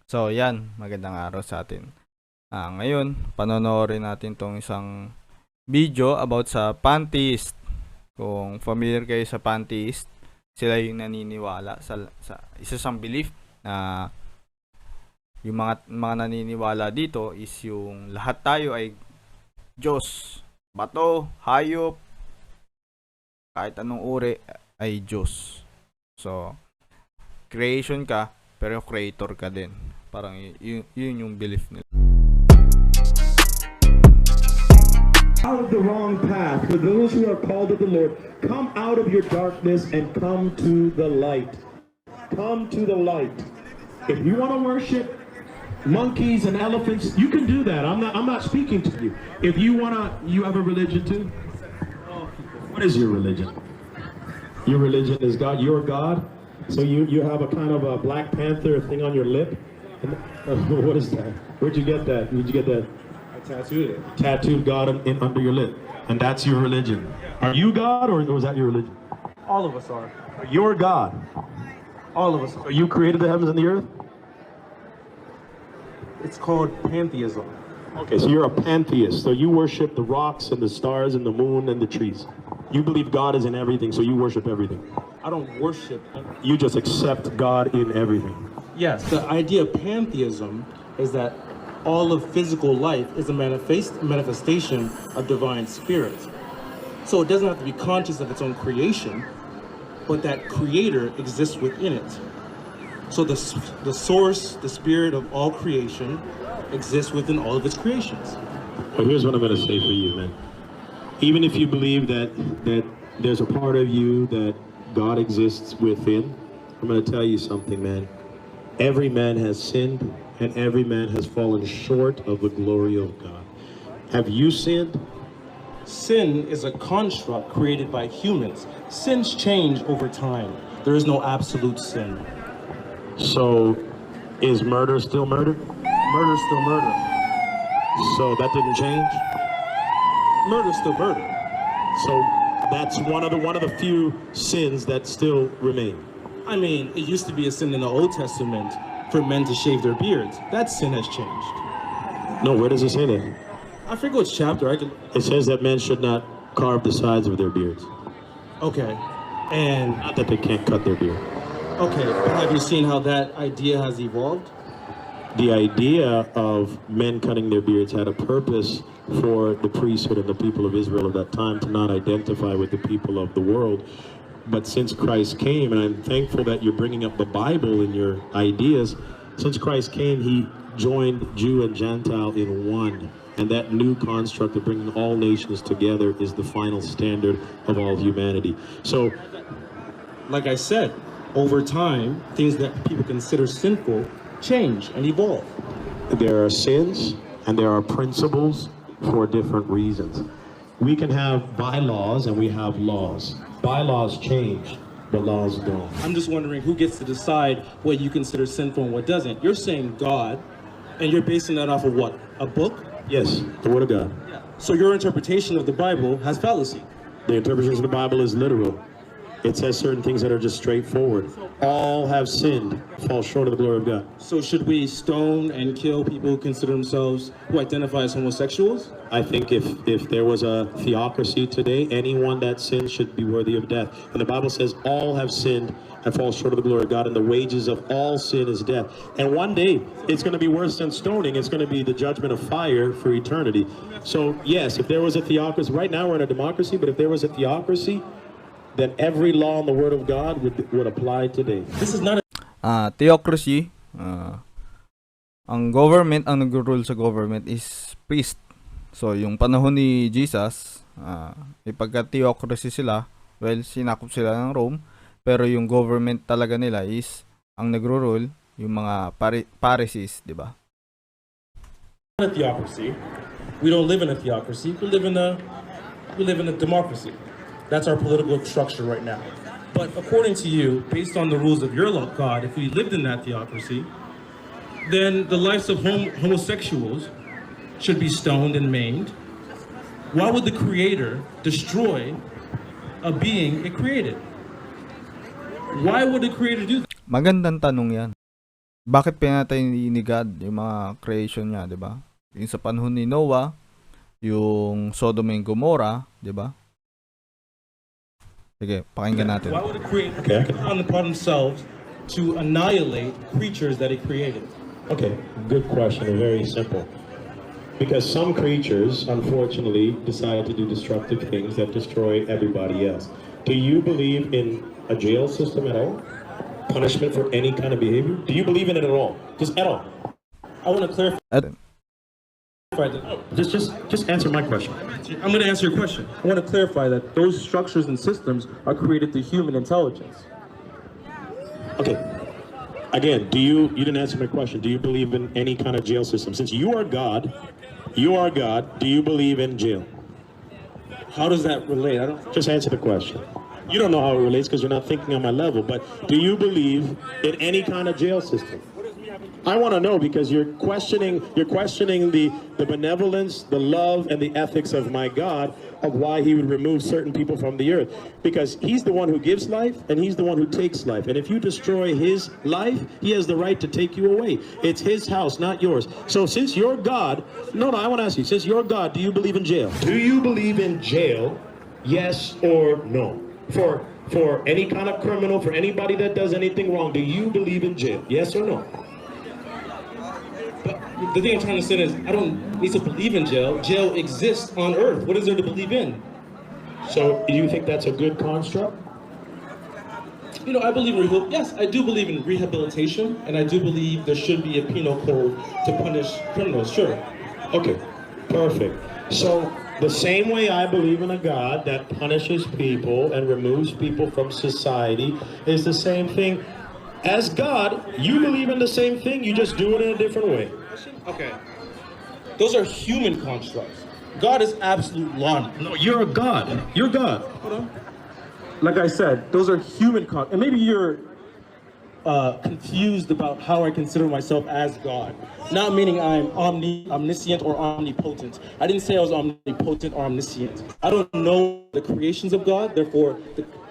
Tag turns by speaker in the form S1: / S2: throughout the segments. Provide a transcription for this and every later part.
S1: So, yan. Magandang araw sa atin. Ngayon, panonoorin natin tong isang video about sa Pantheist. Kung familiar kayo sa Pantheist, sila yung naniniwala sa isa sang belief na yung mga naniniwala dito is yung lahat tayo ay Diyos. Bato, hayop, kahit anong uri ay Diyos. So, creation ka, pero creator ka din. Parang yun yung belief nila.
S2: Out of the wrong path, for those who are called of the Lord, come out of your darkness and come to the light. Come to the light. If you want to worship monkeys and elephants, you can do that. I'm not speaking to you. If you have a religion too? What is your religion? Your religion is God. You're God. So you have a kind of a Black Panther thing on your lip. What is that? Where'd you get that? Where'd you get that?
S3: I tattooed it.
S2: Tattooed God under your lip, and that's your religion. Are you God, or was that your religion?
S3: All of us are.
S2: You're God.
S3: All of us
S2: So
S3: are.
S2: you created the heavens and the earth.
S3: It's called Pantheism.
S2: Okay, so you're a pantheist. So you worship the rocks and the stars and the moon and the trees. You believe God is in everything, so you worship everything.
S3: I don't worship.
S2: You just accept God in everything.
S3: Yes, the idea of pantheism is that all of physical life is a manifestation of divine spirit. So it doesn't have to be conscious of its own creation, but that creator exists within it. So the source, the spirit of all creation exists within all of its creations.
S2: Well, here's what I'm going to say for you, man. Even if you believe that there's a part of you that God exists within, I'm going to tell you something, man. Every man has sinned, and every man has fallen short of the glory of God. Have you sinned?
S3: Sin is a construct created by humans. Sins change over time. There is no absolute sin.
S2: So, is murder still murder?
S3: Murder is still murder.
S2: So that didn't change?
S3: Murder is still murder.
S2: So that's one of the few sins that still remain.
S3: I mean, it used to be a sin in the Old Testament for men to shave their beards. That sin has changed.
S2: No, where does it say that?
S3: I forget which chapter.
S2: It says that men should not carve the sides of their beards.
S3: Okay. And
S2: Not that they can't cut their beard.
S3: okay, have you seen how that idea has evolved?
S2: The idea of men cutting their beards had a purpose for the priesthood and the people of Israel of that time to not identify with the people of the world. But since Christ came, and I'm thankful that you're bringing up the Bible in your ideas, since Christ came, he joined Jew and Gentile in one. And that new construct of bringing all nations together is the final standard of all humanity. So,
S3: Like I said, over time, things that people consider sinful change and evolve.
S2: there are sins and there are principles for different reasons. We can have bylaws and we have laws. Bylaws change, but laws don't.
S3: I'm just wondering who gets to decide what you consider sinful and what doesn't. You're saying God, and you're basing that off of what? A book?
S2: Yes, the Word of God.
S3: So your interpretation of the Bible has fallacy.
S2: The interpretation of the Bible is literal. It says certain things that are just straightforward. All have sinned, fall short of the glory of God.
S3: So should we stone and kill people who consider themselves, who identify as homosexuals?
S2: I think if there was a theocracy today, anyone that sins should be worthy of death. And the Bible says all have sinned and fall short of the glory of God, and the wages of all sin is death. And one day, it's going to be worse than stoning. It's going to be the judgment of fire for eternity. So yes, if there was a theocracy, right now we're in a democracy, but if there was a theocracy, then every law in the Word of God would apply today.
S3: This is not
S1: Theocracy, ang government, ang nag-rule sa government is priest. So, yung panahon ni Jesus, ipagka-theocracy sila, well, sinakop sila ng Rome, pero yung government talaga nila is, ang nagro-rule, yung mga Pharisees, di ba?
S3: a theocracy. We don't live in a theocracy. We live in a democracy. That's our political structure right now. But according to you, based on the rules of your God, if we lived in that theocracy, then the lives of homosexuals should be stoned and maimed. Why would the Creator destroy a being it created? Why would the Creator do that?
S1: Magandang tanong yan. bakit pinatay ni God yung mga creation niya, 'di ba? Yung sa panahon ni Noah, yung Sodom and Gomorrah, 'di ba? Sige, pakinggan natin.
S3: Why would a creator take it upon themselves to annihilate creatures that he created?
S2: Okay, good question and very simple. Because some creatures, unfortunately, decide to do destructive things that destroy everybody else. Do you believe in a jail system at all? Punishment for any kind of behavior? Do you believe in it at all? Just at all?
S3: I want to clarify
S1: At,
S3: that.
S2: Just answer my question.
S3: I'm going to answer your question. I want to clarify that those structures and systems are created through human intelligence.
S2: Okay. Again, you didn't answer my question. Do you believe in any kind of jail system? Since you are God, do you believe in jail?
S3: How does that relate? I don't.
S2: Just answer the question. You don't know how it relates because you're not thinking on my level, but do you believe in any kind of jail system? I want to know because you're questioning the benevolence, the love, and the ethics of my God of why he would remove certain people from the earth. Because he's the one who gives life and he's the one who takes life. And if you destroy his life, he has the right to take you away. It's his house, not yours. So since you're God, no, I want to ask you, since you're God, do you believe in jail? Do you believe in jail? Yes or no? For any kind of criminal, for anybody that does anything wrong, do you believe in jail? Yes or no?
S3: The thing I'm trying to say is, I don't need to believe in jail. Jail exists on earth. What is there to believe in?
S2: So do you think that's a good construct?
S3: You know, I believe in yes, I do believe in rehabilitation, and I do believe there should be a penal code to punish criminals. Sure.
S2: Okay, perfect. So the same way I believe in a God that punishes people and removes people from society is the same thing. As God, you believe in the same thing, you just do it in a different way.
S3: Okay. Those are human constructs. God is absolute law.
S2: No, you're a God. You're God.
S3: Hold on. Like I said, those are human constructs. And maybe you're confused about how I consider myself as God. Not meaning I'm omniscient or omnipotent. I didn't say I was omnipotent or omniscient. I don't know the creations of God, therefore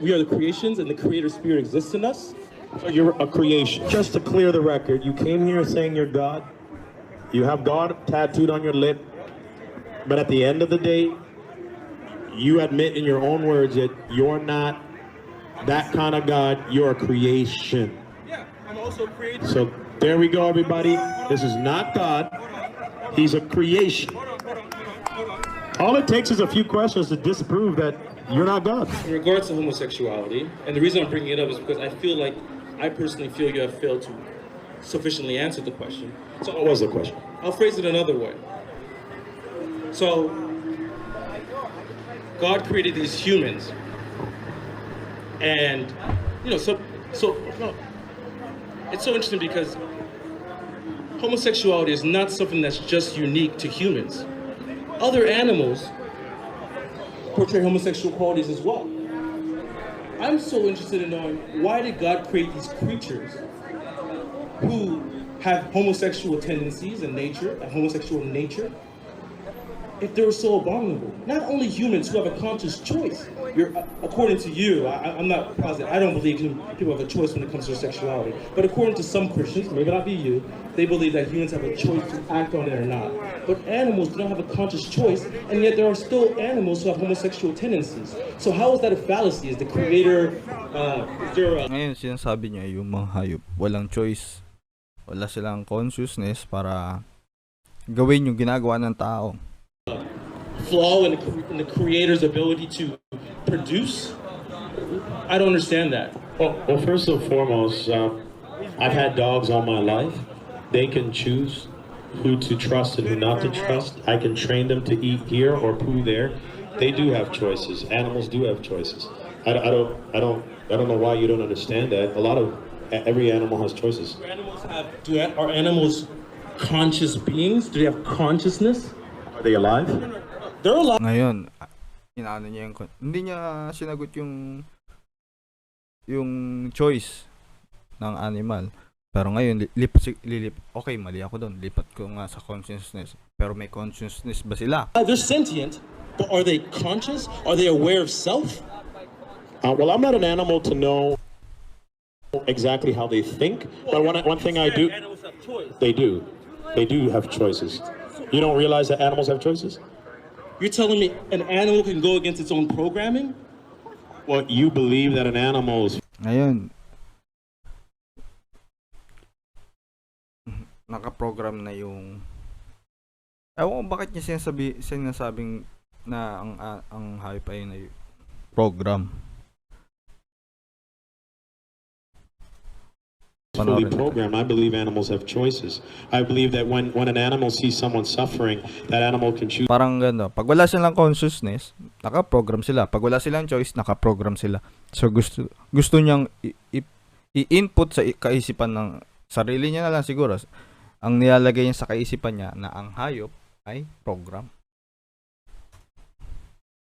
S3: we are the creations and the creator spirit exists in us.
S2: So you're a creation. Just to clear the record, you came here saying you're God. You have God tattooed on your lip. But at the end of the day, you admit in your own words that you're not that kind of God. You're a creation.
S3: Yeah, I'm also created.
S2: So there we go, everybody. This is not God. He's a creation. All it takes is a few questions to disprove that you're not God.
S3: In regards to homosexuality, and the reason I'm bringing it up is because I personally feel you have failed to sufficiently answer the question.
S2: So what was the question?
S3: I'll phrase it another way. So, God created these humans, and no, it's so interesting because homosexuality is not something that's just unique to humans. Other animals portray homosexual qualities as well. I'm so interested in knowing, why did God create these creatures who have homosexual tendencies and nature, a homosexual nature, if they were so abominable? Not only humans who have a conscious choice. According to you, I'm not positive, I don't believe people have a choice when it comes to their sexuality. But according to some Christians, maybe not be you, they believe that humans have a choice to act on it or not. But animals do not have a conscious choice, and yet there are still animals who have homosexual tendencies. So how is that a fallacy? Is the creator,
S1: Ngayon, sinasabi niya yung mga hayop, walang choice. Wala silang consciousness para gawin yung ginagawa ng tao.
S3: flaw in the creator's ability to produce? I don't understand that.
S2: Well, first and foremost, I've had dogs all my life. They can choose who to trust and who not to trust. I can train them to eat here or poo there. They do have choices. Animals do have choices. I don't know why you don't understand that. Every animal has choices.
S3: Are animals conscious beings? Do they have consciousness?
S2: Are they alive?
S3: They're alive.
S1: Ngayon, inaano niya hindi niya sinagot yung choice ng animal. Pero ngayon, okay, mali ako doon. Lipat ko nga sa consciousness. Pero may consciousness ba sila?
S3: They're sentient, but are they conscious? Are they aware of self?
S2: Well, I'm not an animal to know exactly how they think, but one thing I do. They do. They do have choices. You don't realize that animals have choices?
S3: You're telling me an animal can go against its own programming?
S2: Well, you believe that an animal is
S1: Ngayon, nakaprogram na yung ewan ko bakit niya sinasabing na ang hayop ay na program.
S2: fully programmed. I believe animals have choices. I believe that when an animal sees someone suffering, that animal can choose.
S1: Parang gano, pag wala silang consciousness, naka-program sila. Pag wala silang choice, naka-program sila. So gusto niyang i-input sa kaisipan ng sarili niya na lang siguro. Ang nilalagay niya sa kaisipan niya na ang hayop ay program.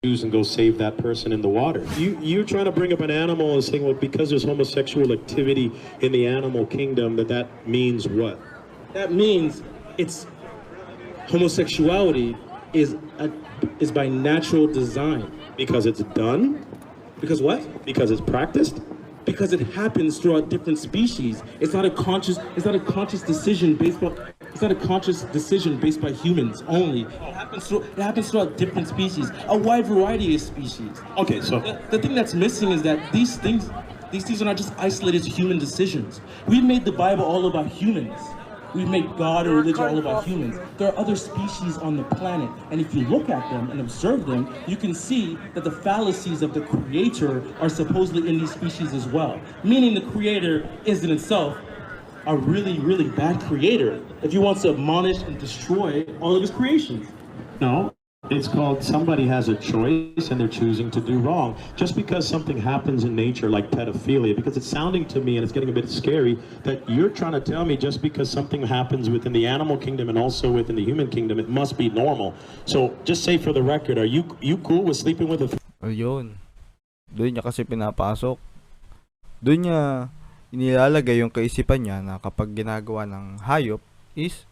S2: And go save that person in the water. You're trying to bring up an animal and saying, well, because there's homosexual activity in the animal kingdom, that means what?
S3: That means it's homosexuality is by natural design.
S2: Because it's done?
S3: Because what?
S2: Because it's practiced?
S3: Because it happens throughout different species. It's not a conscious decision based on. It's not a conscious decision based by humans only. It happens throughout different species, a wide variety of species.
S2: Okay, so
S3: The thing that's missing is that these things are not just isolated human decisions. We've made the Bible all about humans. We've made God or religion all about humans. There are other species on the planet, and if you look at them and observe them, you can see that the fallacies of the Creator are supposedly in these species as well. Meaning the Creator is in itself a really, really bad creator if he wants to admonish and destroy all of his creations.
S2: no. It's called somebody has a choice and they're choosing to do wrong. Just because something happens in nature like pedophilia, because it's sounding to me and it's getting a bit scary that you're trying to tell me just because something happens within the animal kingdom and also within the human kingdom, it must be normal. So just say for the record, are you cool with sleeping with a
S1: Ayun. Doon niya kasi pinapasok. Doon niya inilalagay yung kaisipan niya na kapag ginagawa ng hayop is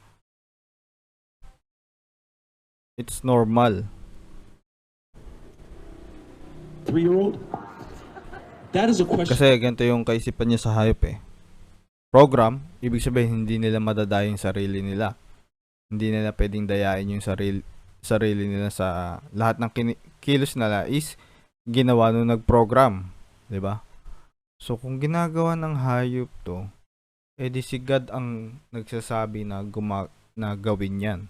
S1: it's normal.
S2: 3-year-old?
S3: That is a question.
S1: Kasi ganito yung kaisipan niya sa hayop eh. Program, ibig sabihin hindi nila madadaya yung sarili nila. Hindi nila pwedeng dayain yung sarili nila sa lahat ng kilos nila is ginawa nung nag-program. 'Di ba? So kung ginagawa ng hayop to, edi si God ang nagsasabi na gawin yan.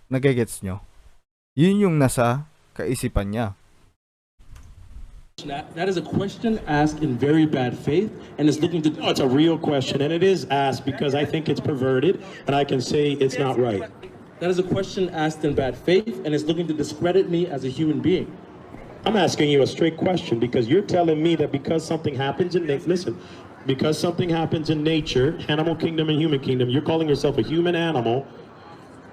S1: Nagigets nyo? Yun yung nasa kaisipan niya.
S3: That is a question asked in very bad faith, and it's looking to.
S2: No, it's a real question, and it is asked because I think it's perverted, and I can say it's not right.
S3: That is a question asked in bad faith, and it's looking to discredit me as a human being.
S2: I'm asking you a straight question because you're telling me that because something happens in because something happens in nature, animal kingdom and human kingdom, you're calling yourself a human animal.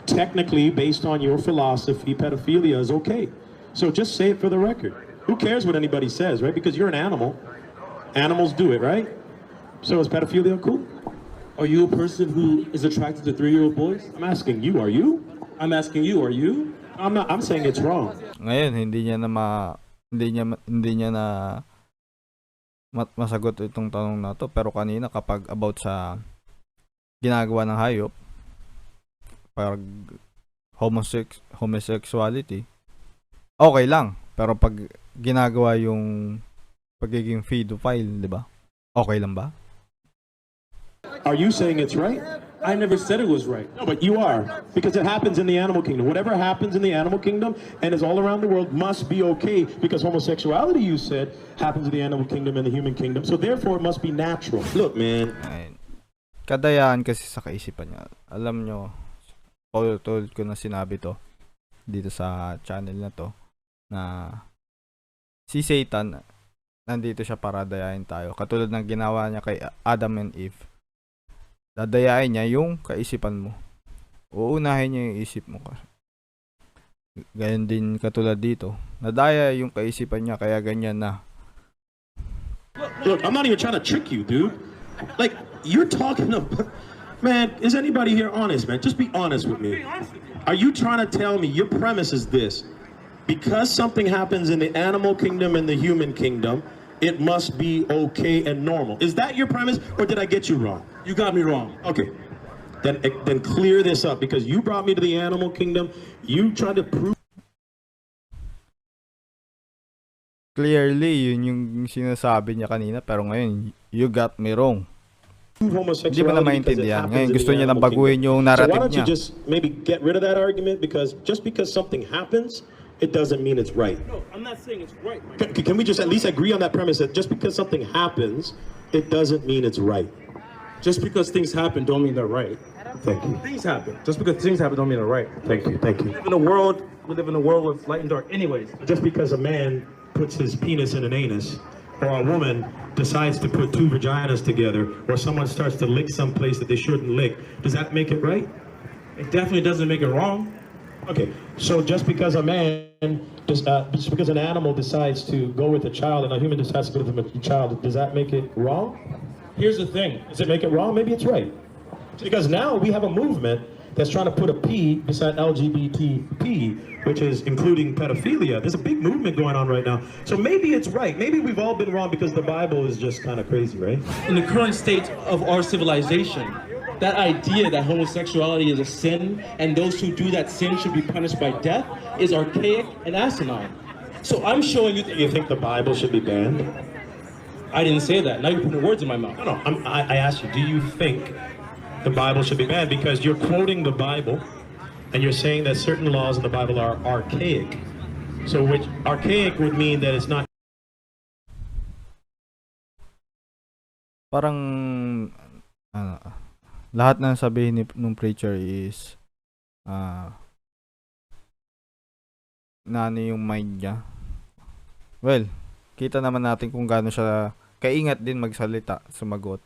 S2: Technically, based on your philosophy, pedophilia is okay. So just say it for the record. Who cares what anybody says, right? Because you're an animal. Animals do it, right? So is pedophilia cool?
S3: Are you a person who is attracted to 3-year-old boys?
S2: I'm asking you, are you?
S3: I'm asking you, are you?
S2: I'm not. I'm saying it's wrong.
S1: Ngayon, hindi niya masagot itong tanong na to. Pero kanina kapag about sa ginagawa ng hayop, pag homosexuality, okay lang. Pero pag ginagawa yung pagiging pedophile, di ba? Okay lang ba?
S2: Are you saying it's right?
S3: I never said it was right.
S2: No, but you are. Because it happens in the animal kingdom. Whatever happens in the animal kingdom and is all around the world must be okay. Because homosexuality, you said, happens in the animal kingdom and the human kingdom. So therefore, it must be natural. Look, man.
S1: Ayun. Kadayaan kasi sa kaisipan niya. Alam nyo, tulad ko na sinabi to dito sa channel na to, na si Satan, nandito siya para dayain tayo. Katulad ng ginawa niya kay Adam and Eve. Dadayain niya yung kaisipan mo. Uunahin niya yung isip mo. Ganyan din katulad dito. Nadaya yung kaisipan niya, kaya ganyan na.
S2: Look, I'm not even trying to trick you, dude. Like, you're talking about... Man, is anybody here honest, man? Just be honest with me. Are you trying to tell me your premise is this? Because something happens in the animal kingdom and the human kingdom, it must be okay and normal. Is that your premise, or did I get you wrong?
S3: You got me wrong.
S2: Okay, then clear this up, because you brought me to the animal kingdom. You tried to prove
S1: Clearly, yun yung sinasabi niya kanina, pero ngayon, you got me wrong.
S2: homosexuality.
S1: Hindi mo na
S2: because it
S1: maintindihan.
S2: happens
S1: Ngayon
S2: in
S1: gusto
S2: the
S1: niya nang
S2: animal
S1: baguhin
S2: kingdom.
S1: yung
S2: So why
S1: narrative
S2: don't you
S1: niya.
S2: just maybe get rid of that argument, because just because something happens, it doesn't mean it's right.
S3: No, I'm not saying it's right, Mike.
S2: Can we just at least agree on that premise that just because something happens, it doesn't mean it's right?
S3: Just because things happen don't mean they're right.
S2: Thank you.
S3: Things happen. Just because things happen don't mean they're right.
S2: Thank you. Thank you.
S3: We live in a world with light and dark anyways.
S2: Just because a man puts his penis in an anus, or a woman decides to put two vaginas together, or someone starts to lick someplace that they shouldn't lick, does that make it right?
S3: It definitely doesn't make it wrong.
S2: Okay, so just because a man, just because an animal decides to go with a child and a human decides to go with a child, does that make it wrong?
S3: Here's the thing.
S2: Does it make it wrong? Maybe it's right. Because now we have a movement that's trying to put a P beside LGBTP, which is including pedophilia. There's a big movement going on right now. So maybe it's right. Maybe we've all been wrong because the Bible is just kind of crazy, right?
S3: In the current state of our civilization, that idea that homosexuality is a sin and those who do that sin should be punished by death is archaic and asinine. So I'm showing you that
S2: You think the Bible should be banned?
S3: I didn't say that. Now you're putting words in my mouth.
S2: No, I asked you, do you think the Bible should be banned? Because you're quoting the Bible and you're saying that certain laws in the Bible are archaic. So which archaic would mean that it's not.
S1: Parang, lahat ng sabihin nung preacher is, nani yung mind niya. Well, kita naman natin kung gaano siya kaingat din magsalita, sumagot.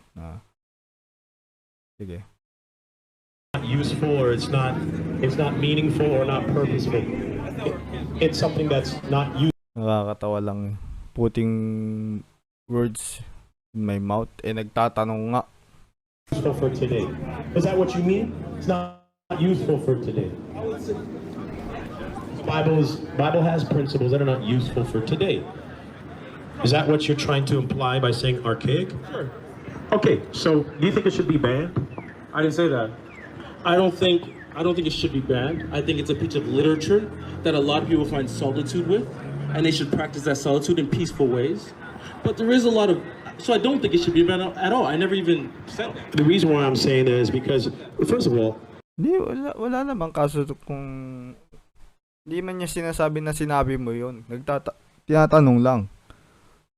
S1: Sige.
S2: Useful, or it's not meaningful or not purposeful. It's something that's not
S1: Nakakatawa lang putting words in my mouth. Nagtatanong nga.
S2: useful for today. Is that what you mean? It's not useful for today. The Bible has principles that are not useful for today. Is that what you're trying to imply by saying archaic?
S3: Sure.
S2: Okay, so do you think it should be banned?
S3: I didn't say that. I don't think it should be banned. I think it's a piece of literature that a lot of people find solitude with, and they should practice that solitude in peaceful ways. But there is a lot of, so I don't think it should be banned at all. I never even said that.
S2: The reason why I'm saying that is because, first of all,
S1: Wala namang kaso kung hindi man niya sinasabi na sinabi mo yun. Tinatanong lang.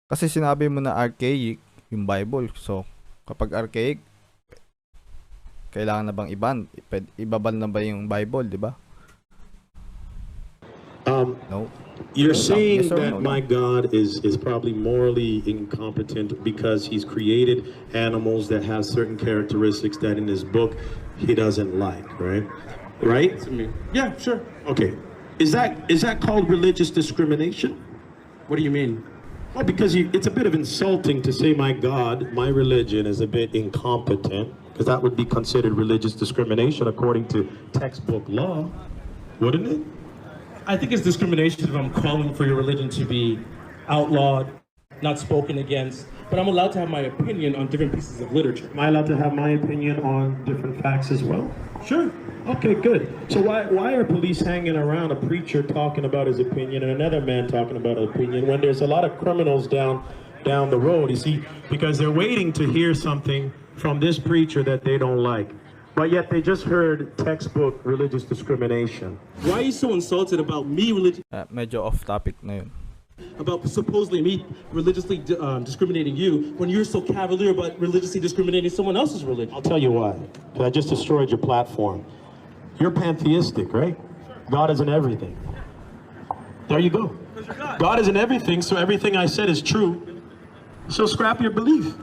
S1: Kasi sinabi mo na archaic yung Bible. So, kapag archaic, kailangan na bang ibaban na ba yung Bible, di ba? No.
S2: You're saying
S1: Yes or
S2: that
S1: no?
S2: my God is probably morally incompetent because he's created animals that have certain characteristics that in his book he doesn't like, right? Right?
S3: To me. Yeah, sure.
S2: Okay. Is that called religious discrimination?
S3: What do you mean?
S2: Well, because it's a bit of insulting to say my God, my religion is a bit incompetent, because that would be considered religious discrimination according to textbook law, wouldn't it?
S3: I think it's discrimination if I'm calling for your religion to be outlawed, not spoken against, but I'm allowed to have my opinion on different pieces of literature.
S2: Am I allowed to have my opinion on different facts as well?
S3: Sure.
S2: Okay, good. So why are police hanging around a preacher talking about his opinion and another man talking about an opinion when there's a lot of criminals down the road? You see, because they're waiting to hear something from this preacher that they don't like. But yet they just heard textbook religious discrimination.
S3: Why are you so insulted about me
S1: Medyo off topic na yun.
S3: about supposedly me religiously discriminating you when you're so cavalier about religiously discriminating someone else's religion?
S2: I'll tell you why. Because I just destroyed your platform. You're pantheistic, right? God is in everything. There you go. God is in everything, so everything I said is true. So scrap your belief.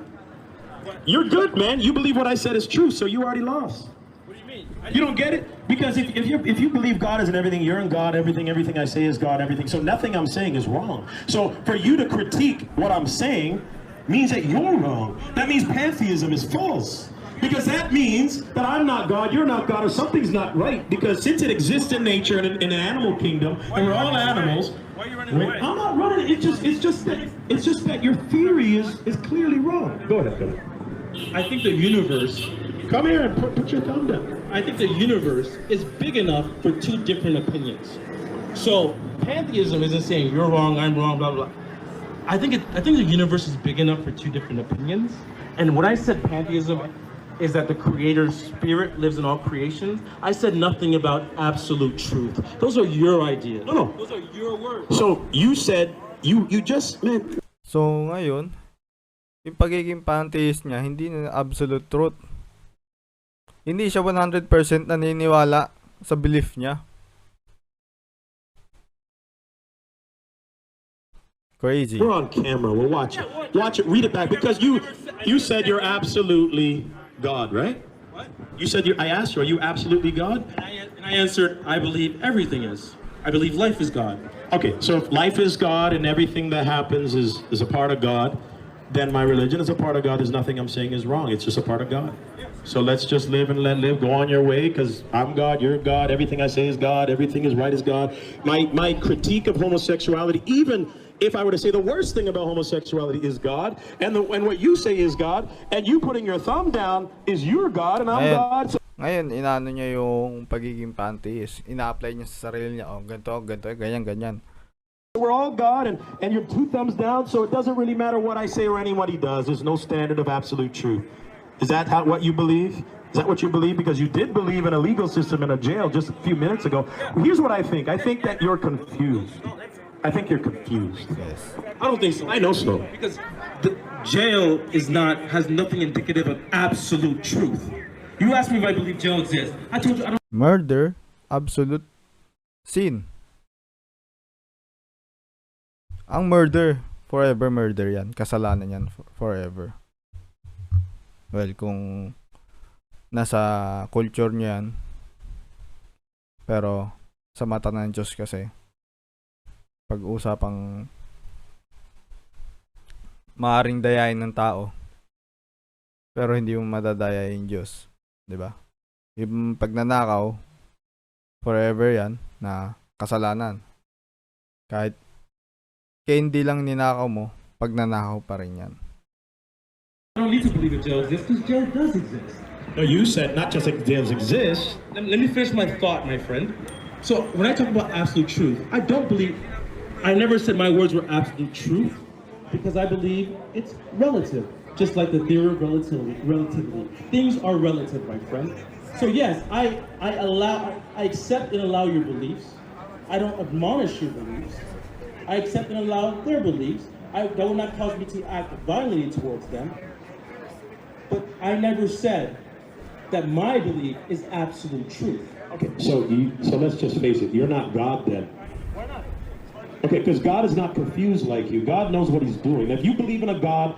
S2: You're good, man. You believe what I said is true, so you already lost.
S3: What do you mean?
S2: You don't get it? Because if you believe God is in everything, you're in God, everything I say is God, everything. So nothing I'm saying is wrong. So for you to critique what I'm saying means that you're wrong. That means pantheism is false. Because that means that I'm not God, you're not God, or something's not right. Because since it exists in nature and in the animal kingdom, and we're all animals,
S3: Why are you running
S2: Right?
S3: away?
S2: I'm not running. It's just that your theory is clearly wrong. Go ahead, Billy.
S3: I think the universe.
S2: Come here and put your thumb down.
S3: I think the universe is big enough for two different opinions. So pantheism isn't saying you're wrong, I'm wrong, blah blah. I think the universe is big enough for two different opinions. And when I said pantheism is that the creator's spirit lives in all creations, I said nothing about absolute truth. Those are your ideas.
S2: No.
S3: Those are your words.
S2: So you said you just meant.
S1: So, ngayon, yung pagiging pantheist niya, hindi na absolute truth. Hindi siya 100% naniniwala sa belief niya. Crazy.
S2: We're on camera. We'll watch it. Watch it. Read it back because you said you're absolutely God, right?
S3: What?
S2: You said I asked you, are you absolutely God?
S3: And I answered, I believe everything is. I believe life is God.
S2: Okay, so if life is God and everything that happens is a part of God, then my religion is a part of God. There's nothing I'm saying is wrong. It's just a part of God. So let's just live and let live. Go on your way because I'm God, you're God. Everything I say is God. Everything is right is God. My critique of homosexuality, even if I were to say the worst thing about homosexuality is God, and what you say is God, and you putting your thumb down is your God, and I'm God. So
S1: Ngayon, inaano niya yung pagiging pantheist. Ina-apply niya sa sarili niya. Oh, ganito, ganyan.
S2: we're all God, and you're two thumbs down, so it doesn't really matter what I say or anybody does. There's no standard of absolute truth. Is that what you believe? Is that what you believe? Because you did believe in a legal system in a jail just a few minutes ago. Here's what I think. I think that you're confused. I think you're confused.
S1: Yes.
S3: I don't think so.
S2: I know so.
S3: Because the jail has nothing indicative of absolute truth. You asked me if I believe jail exists. I told you I don't.
S1: Murder, absolute sin. Ang murder, forever murder yan. Kasalanan yan forever. Well, kung nasa culture niya yan. Pero sa mata ng Diyos kasi, pag-usapang maaring dayain ng tao, pero hindi mo madadaya yung Diyos. 'Di ba? Yung pagnanakaw, forever yan na kasalanan. Kahit hindi lang ninakaw mo, pagnanakaw pa rin yan.
S3: I don't need to believe that jail exists because jail does exist.
S2: No, you said not just like jails exist.
S3: Let me finish my thought, my friend. So when I talk about absolute truth, I never said my words were absolute truth because I believe it's relative. Just like the theory of relativity. Things are relative, my friend. So yes, I accept and allow your beliefs. I don't admonish your beliefs. I accept and allow their beliefs. That will not cause me to act violently towards them. But I never said that my belief is absolute truth.
S2: Okay, so let's just face it. You're not God then.
S3: Why not?
S2: Okay, because God is not confused like you. God knows what he's doing. If you believe in a God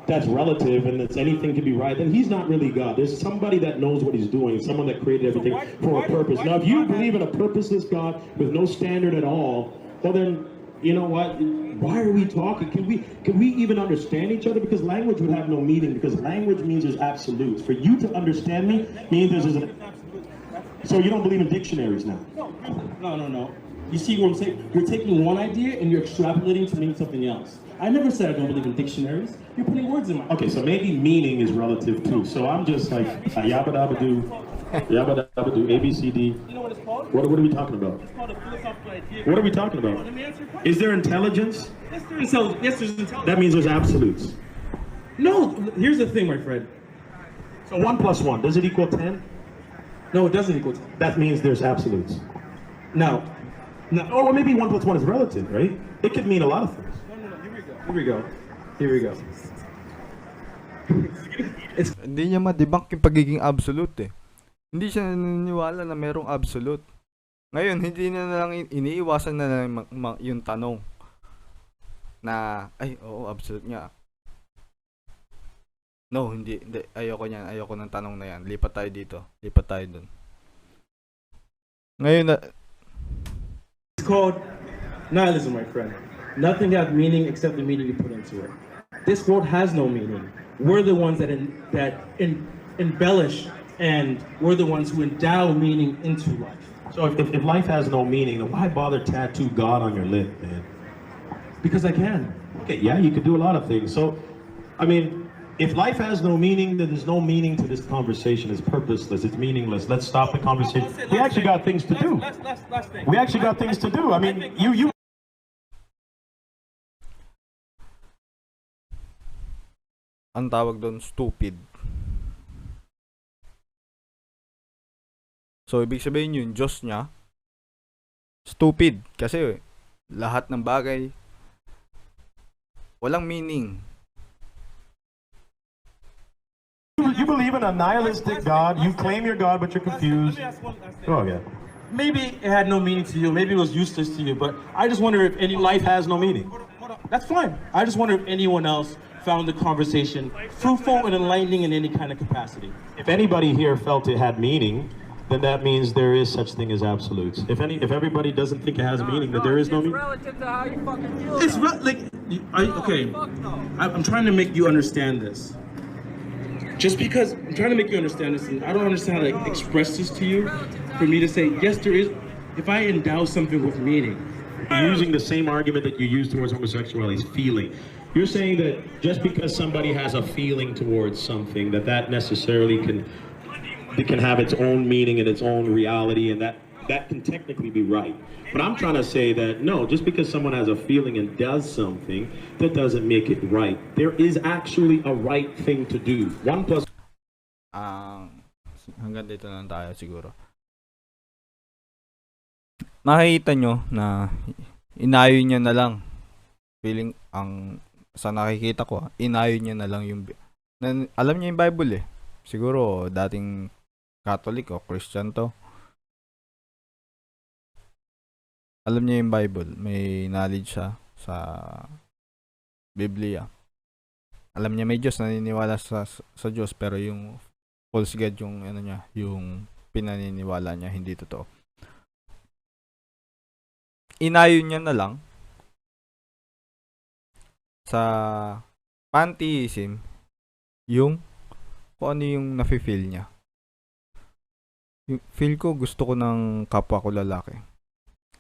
S2: that's relative and that's anything can be right, then he's not really God. There's somebody that knows what he's doing, someone that created everything for a purpose. Now, if you believe in a purposeless God with no standard at all, well then, you know what? Why are we talking? Can we even understand each other? Because language would have no meaning, because language means there's absolutes. For you to understand me means there's an... So you don't believe in dictionaries now?
S3: No. You see what I'm saying? You're taking one idea and you're extrapolating to mean something else. I never said I don't believe in dictionaries. You're putting words in my...
S2: Okay, so maybe meaning is relative too. So I'm just like, yabba dabba do, A, B, C, D.
S3: You know what it's called?
S2: What are we talking about?
S3: It's called a philosophical idea.
S2: What are we talking about?
S3: Let me answer your question.
S2: Is there intelligence?
S3: Yes, there's intelligence.
S2: That means there's absolutes.
S3: No, here's the thing, my friend.
S2: So 1 plus 1, does it equal 10?
S3: No, it doesn't equal 10.
S2: That means there's absolutes.
S3: No.
S2: Oh, well, maybe 1 plus 1 is relative, right? It could mean a lot of things.
S3: No, here we go.
S1: Hindi niya ma-debunk yung pagiging absolute eh. Hindi siya naniniwala na merong absolute. Ngayon, hindi na lang iniiwasan na lang yung tanong na, oo, absolute nga. No, hindi. Ayoko niyan. Ayoko ng tanong na yan. Lipat tayo dito. Lipat tayo dun. Ngayon,
S3: It's called nihilism, my friend. Nothing has meaning except the meaning you put into it. This world has no meaning. We're the ones that embellish, and we're the ones who endow meaning into life.
S2: So if life has no meaning, then why bother tattoo God on your lip, man?
S3: Because I can.
S2: Okay, yeah, you could do a lot of things. So, I mean, if life has no meaning, then there's no meaning to this conversation. It's purposeless. It's meaningless. Let's stop the conversation. We actually got things to do. We actually got things to do. I mean, you.
S1: Ang tawag doon, stupid. So, ibig sabihin yung Diyos niya, stupid. Kasi, lahat ng bagay, walang meaning.
S2: You believe in a nihilistic God. You claim you're God, but you're confused. Oh, yeah.
S3: Maybe it had no meaning to you. Maybe it was useless to you. But I just wonder if any
S2: Life has no meaning.
S3: That's fine. I just wonder if anyone else found the conversation fruitful and enlightening in any kind of capacity.
S2: If anybody here felt it had meaning, then that means there is such thing as absolutes. If everybody doesn't think it has meaning, then there is no meaning.
S4: Relative to how you fucking feel.
S3: It's like, okay. I'm trying to make you understand this. Just because I'm trying to make you understand this, and I don't understand how to express this to you. For me to say yes, there is. If I endow something with meaning,
S2: You're using the same argument that you use towards homosexuality, feeling. You're saying that just because somebody has a feeling towards something, that necessarily can have its own meaning and its own reality, and that can technically be right. But I'm trying to say that no, just because someone has a feeling and does something, that doesn't make it right. There is actually a right thing to do. 1 plus
S1: Hanggang dito lang tayo siguro. Makikita nyo na inayon niya na lang. Feeling, sa nakikita ko, inayon niya na lang yung, alam niya yung Bible eh. Siguro, dating Catholic o Christian to. Alam niya yung Bible. May knowledge siya sa Biblia. Alam niya may Diyos, naniniwala sa Diyos, pero yung false God yung niya, yung pinaniniwala niya hindi totoo. Inayon niya na lang sa Pantheism yung kung ano yung nafe-feel niya. Yung feel ko, gusto ko ng kapwa ko lalaki.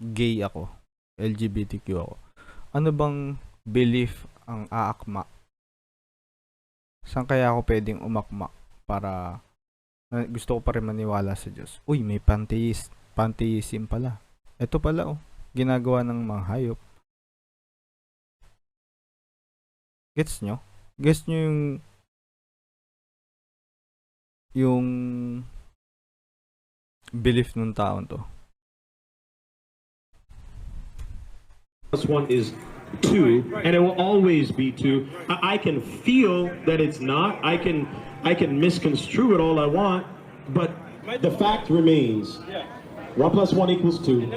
S1: Gay ako. LGBTQ ako. Ano bang belief ang aakma? Saan kaya ako pwedeng umakma para gusto ko pa rin maniwala sa Diyos? Uy, may pantheism pala. Ito pala ginagawa ng mga hayop. Gets nyo? Gets nyo yung belief ng taon to?
S2: +1 is 2, and it will always be 2. I can feel that it's not. I can misconstrue it all I want, but the fact remains. 1 + 1 = 2, and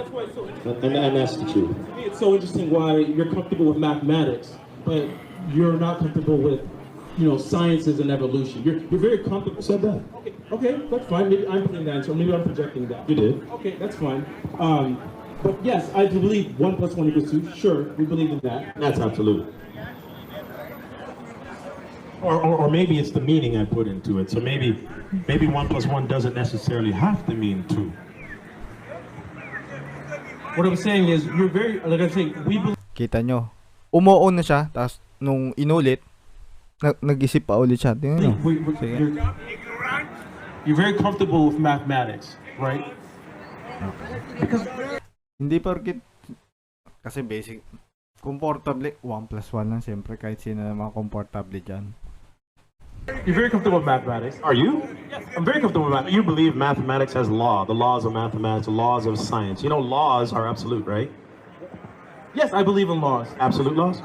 S2: that's the truth.
S3: To me, it's so interesting why you're comfortable with mathematics, but you're not comfortable with, sciences and evolution. You're very comfortable.
S2: Who said that?
S3: Okay, that's fine. Maybe I'm putting that, or maybe I'm projecting that.
S2: You did.
S3: Okay, that's fine. But yes, I do believe 1 + 1 = 2. Sure, we believe in that.
S2: That's absolute. Or maybe it's the meaning I put into it. So maybe 1 + 1 doesn't necessarily have to mean 2.
S3: What I'm saying is, you're very, like I'm saying, we believe.
S1: Kita nyo. Umuo na siya, tapos nung inulit, nag-isip pa ulit siya. Tingnan nyo. Sige.
S3: You're very comfortable with mathematics, right? Because
S1: Hindi porkit kasi basic comfortable 1 + 1 lang siyempre kahit sino naman comfortable diyan.
S3: you're very comfortable with mathematics.
S2: Are you? Yes. I'm very comfortable with math. You believe mathematics has law, the laws of mathematics, the laws of science. You know, laws are absolute, right?
S3: Yes, I believe in laws.
S2: Absolute laws?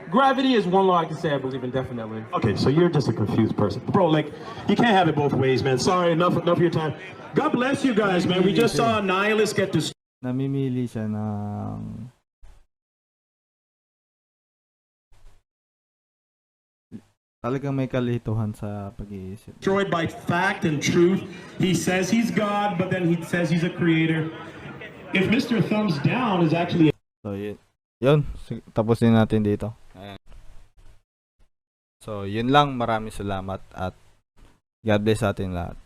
S3: Gravity is one law I can say I believe in definitely.
S2: Okay, so you're just a confused person. Bro, like, you can't have it both ways, man. Sorry, enough of your time. God bless you guys, man. We just saw a nihilist get destroyed.
S1: Namimili siya ng talagang may kalituhan sa pag-iisip.
S2: Destroyed by fact and truth. He says he's God, but then he says he's a creator. If Mr. Thumbs Down is actually...
S1: So, yun. Tapusin natin dito. Ayan. So, yun lang. Maraming salamat at God bless sa atin lahat.